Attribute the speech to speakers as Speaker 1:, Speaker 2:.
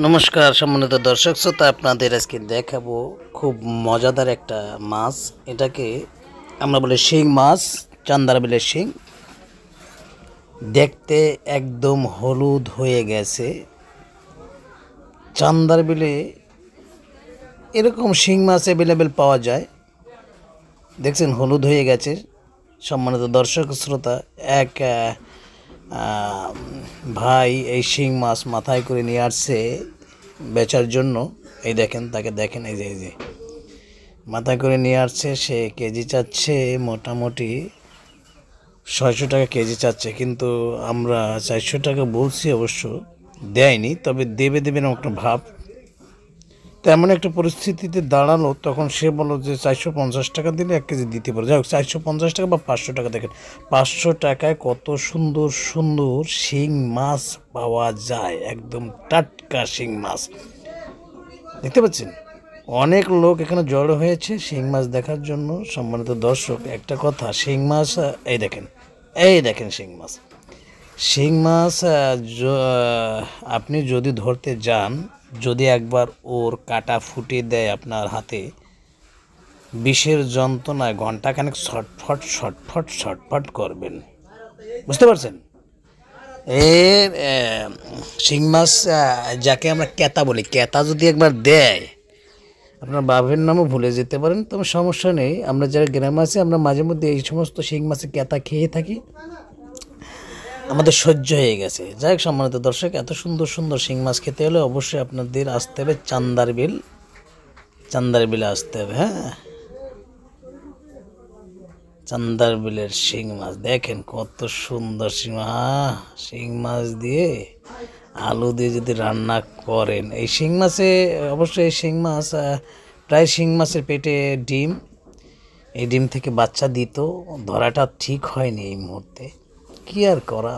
Speaker 1: নমস্কার সম্মানিত দর্শক শ্রোতা, আপনাদের আজকে দেখাবো খুব মজাদার একটা মাছ। এটাকে আমরা বলি শিং মাছ, চান্দার বিলের শিং। দেখতে একদম হলুদ হয়ে গেছে। চান্দার বিলে এরকম শিং মাছ অ্যাভেলেবেল পাওয়া যায়। দেখছেন হলুদ হয়ে গেছে। সম্মানিত দর্শক শ্রোতা, এক ভাই এই শিং মাছ মাথায় করে নিয়ে আসছে বেচার জন্য। এই দেখেন, তাকে দেখেন, এই যে মাথায় করে নিয়ে আসছে। সে কেজি চাচ্ছে মোটামুটি 600 টাকা কেজি চাচ্ছে, কিন্তু আমরা 400 টাকা বলছি, অবশ্য দেয়নি, তবে দেবে না একটা ভাব। তেমন একটা পরিস্থিতিতে দাঁড়ালো, তখন সে বলল যে 450 টাকা দিলে 1 কেজি দিতে পারে। যাই হোক, 450 টাকা বা 500 টাকা, দেখেন 500 টাকায় কত সুন্দর সুন্দর শিং মাছ পাওয়া যায়। একদম টাটকা শিং মাছ দেখতে পাচ্ছেন। অনেক লোক এখানে জড়ো হয়েছে শিং মাছ দেখার জন্য। সম্মানিত দর্শক, একটা কথা, শিং মাছ এই দেখেন শিং মাছ আপনি যদি ধরতে যান, যদি একবার ওর কাটা ফুটিয়ে দেয় আপনার হাতে, বিষের যন্ত্রণায় ঘন্টাখানেক ছটফট করবেন, বুঝতে পারছেন। এর শিং মাছ যাকে আমরা ক্যাতা বলি, ক্যাতা যদি একবার দেয়, আপনার বাপের নামও ভুলে যেতে পারেন, তবে সমস্যা নেই। আমরা যারা গ্রামে আছি, আমরা মাঝে মধ্যে এই সমস্ত শিং মাছের ক্যাতা খেয়ে থাকি, আমাদের সহ্য হয়ে গেছে। যাই হোক সম্মানিত দর্শক, এত সুন্দর সুন্দর শিং মাছ খেতে হলে অবশ্যই আপনাদের আসতে হবে চান্দার বিলে আসতে হবে। হ্যাঁ, চান্দার বিলের শিং মাছ দেখেন কত সুন্দর শিং মাছ দিয়ে আলু দিয়ে যদি রান্না করেন, এই শিং মাছে অবশ্যই এই শিং মাছ প্রায় শিং মাছের পেটে ডিম, এই ডিম থেকে বাচ্চা দিত। ধরাটা ঠিক হয়নি এই মুহূর্তে, কি আর করা।